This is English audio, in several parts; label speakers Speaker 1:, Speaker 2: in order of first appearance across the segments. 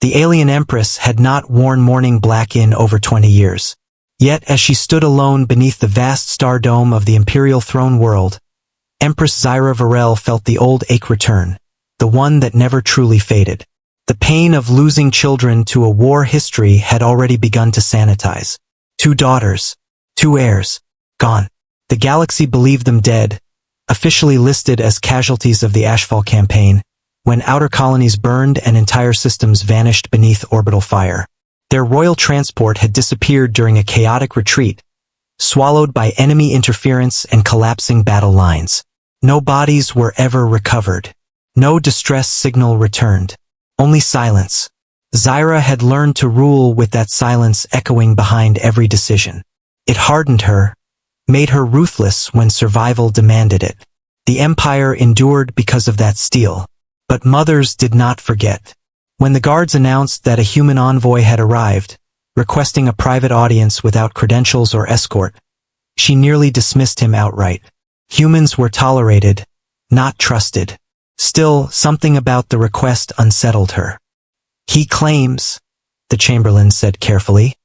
Speaker 1: The alien Empress had not worn mourning black in over 20 years. Yet as she stood alone beneath the vast star dome of the Imperial throne world, Empress Zyra Varel felt the old ache return, the one that never truly faded. The pain of losing children to a war history had already begun to sanitize. 2 daughters, 2 heirs, gone. The galaxy believed them dead, officially listed as casualties of the HFY campaign, when outer colonies burned and entire systems vanished beneath orbital fire. Their royal transport had disappeared during a chaotic retreat, swallowed by enemy interference and collapsing battle lines. No bodies were ever recovered. No distress signal returned. Only silence. Zyra had learned to rule with that silence echoing behind every decision. It hardened her, made her ruthless when survival demanded it. The Empire endured because of that steel. But mothers did not forget. When the guards announced that a human envoy had arrived, requesting a private audience without credentials or escort, she nearly dismissed him outright. Humans were tolerated, not trusted. Still, something about the request unsettled her. He claims, the Chamberlain said carefully,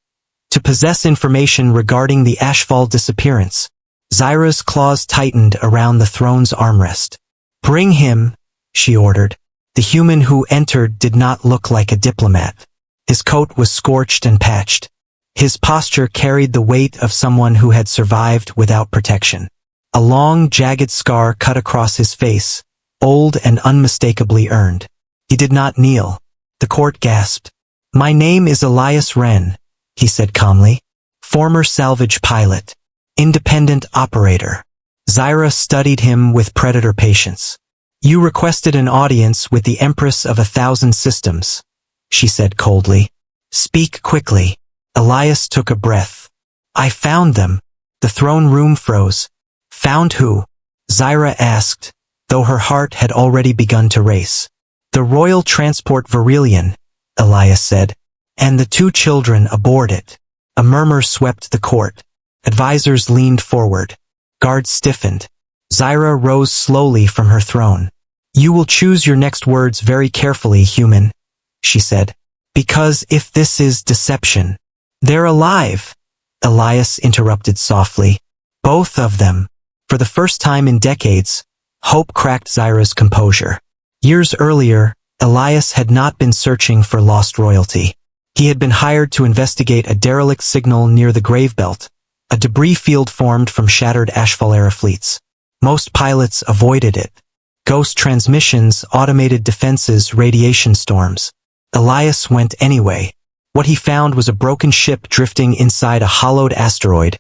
Speaker 1: to possess information regarding the HFY disappearance. Zyra's claws tightened around the throne's armrest. Bring him, she ordered. The human who entered did not look like a diplomat. His coat was scorched and patched. His posture carried the weight of someone who had survived without protection. A long, jagged scar cut across his face, old and unmistakably earned. He did not kneel. The court gasped. My name is Elias Wren, he said calmly. Former salvage pilot. Independent operator. Zyra studied him with predator patience. You requested an audience with the Empress of 1,000 systems, she said coldly. Speak quickly. Elias took a breath. I found them. The throne room froze. Found who? Zyra asked, though her heart had already begun to race. The royal transport Varelian, Elias said, and the 2 children aboard it. A murmur swept the court. Advisors leaned forward. Guards stiffened. Zyra rose slowly from her throne. You will choose your next words very carefully, human, she said. Because if this is deception, they're alive, Elias interrupted softly. Both of them. For the first time in decades, hope cracked Zyra's composure. Years earlier, Elias had not been searching for lost royalty. He had been hired to investigate a derelict signal near the Grave Belt, a debris field formed from shattered HFY-era fleets. Most pilots avoided it. Ghost transmissions, automated defenses, radiation storms. Elias went anyway. What he found was a broken ship drifting inside a hollowed asteroid,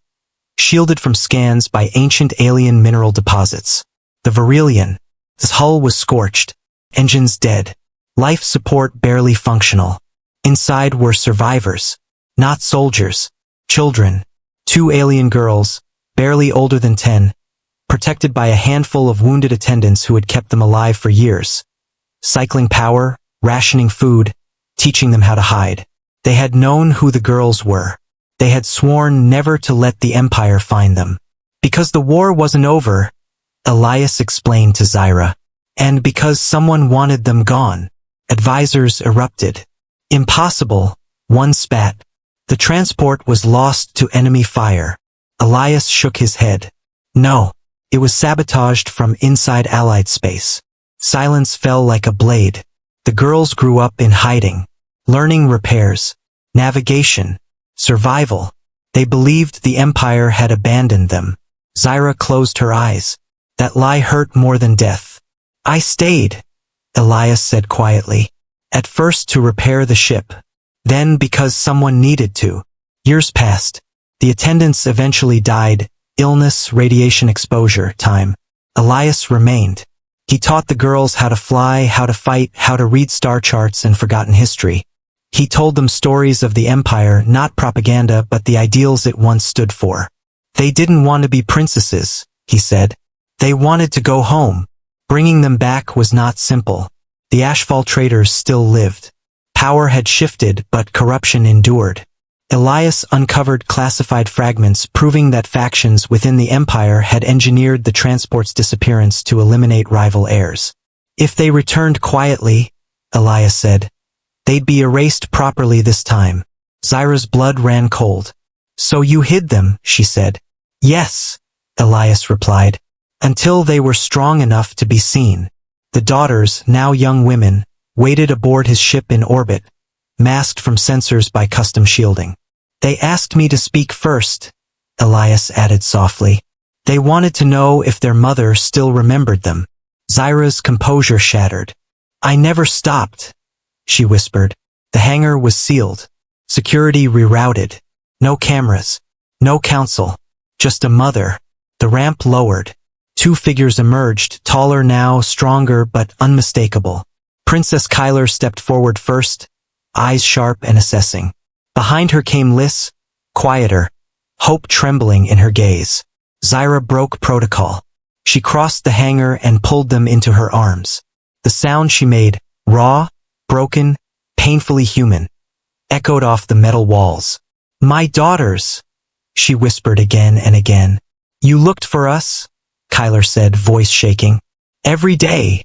Speaker 1: shielded from scans by ancient alien mineral deposits. The Varelian. His hull was scorched, engines dead, life support barely functional. Inside were survivors, not soldiers, children, 2 alien girls, barely older than 10, protected by a handful of wounded attendants who had kept them alive for years. Cycling power, rationing food, teaching them how to hide. They had known who the girls were. They had sworn never to let the Empire find them. Because the war wasn't over, Elias explained to Zyra. And because someone wanted them gone. Advisors erupted. Impossible, one spat. The transport was lost to enemy fire. Elias shook his head. No. It was sabotaged from inside Allied space. Silence fell like a blade. The girls grew up in hiding, learning repairs, navigation, survival. They believed the Empire had abandoned them. Zyra closed her eyes. That lie hurt more than death. I stayed, Elias said quietly. At first to repair the ship. Then because someone needed to. Years passed. The attendants eventually died. Illness, radiation exposure, time. Elias remained. He taught the girls how to fly, how to fight, how to read star charts and forgotten history. He told them stories of the Empire, not propaganda, but the ideals it once stood for. They didn't want to be princesses, he said. They wanted to go home. Bringing them back was not simple. The HFY traitors still lived. Power had shifted, but corruption endured. Elias uncovered classified fragments proving that factions within the Empire had engineered the transport's disappearance to eliminate rival heirs. If they returned quietly, Elias said, They'd be erased properly this time. Zyra's blood ran cold. So you hid them, she said. Yes, Elias replied. Until they were strong enough to be seen. The daughters, now young women, waited aboard his ship in orbit, masked from sensors by custom shielding. They asked me to speak first, Elias added softly. They wanted to know if their mother still remembered them. Zyra's composure shattered. I never stopped, she whispered. The hangar was sealed. Security rerouted. No cameras. No council. Just a mother. The ramp lowered. Two figures emerged, taller now, stronger but unmistakable. Princess Kyler stepped forward first, eyes sharp and assessing. Behind her came Liz, quieter, hope trembling in her gaze. Zyra broke protocol. She crossed the hangar and pulled them into her arms. The sound she made, raw, broken, painfully human, echoed off the metal walls. My daughters, she whispered again and again. You looked for us? Kyler said, voice shaking. Every day,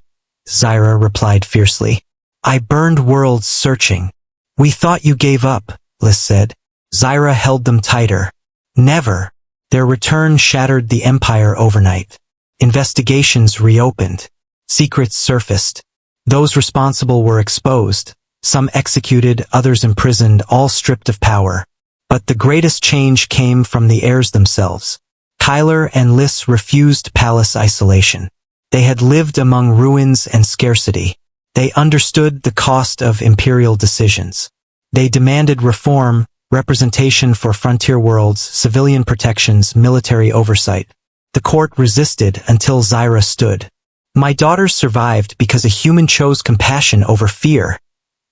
Speaker 1: Zyra replied fiercely. I burned worlds searching. We thought you gave up, Liz said. Zyra held them tighter. Never. Their return shattered the Empire overnight. Investigations reopened. Secrets surfaced. Those responsible were exposed. Some executed, others imprisoned, all stripped of power. But the greatest change came from the heirs themselves. Kyler and Liz refused palace isolation. They had lived among ruins and scarcity. They understood the cost of imperial decisions. They demanded reform, representation for frontier worlds, civilian protections, military oversight. The court resisted until Zyra stood. My daughters survived because a human chose compassion over fear,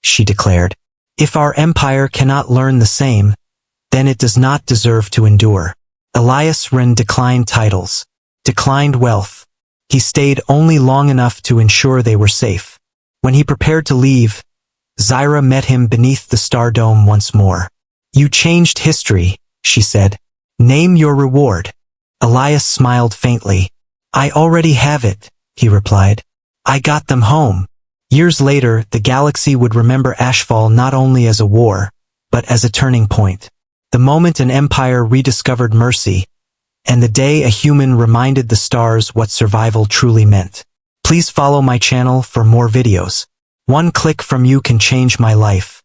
Speaker 1: she declared. If our empire cannot learn the same, then it does not deserve to endure. Elias Wren declined titles, declined wealth. He stayed only long enough to ensure they were safe. When he prepared to leave, Zyra met him beneath the Star Dome once more. You changed history, she said. Name your reward. Elias smiled faintly. I already have it, he replied. I got them home. Years later, the galaxy would remember Ashfall not only as a war, but as a turning point. The moment an empire rediscovered mercy, and the day a human reminded the stars what survival truly meant. Please follow my channel for more videos. One click from you can change my life.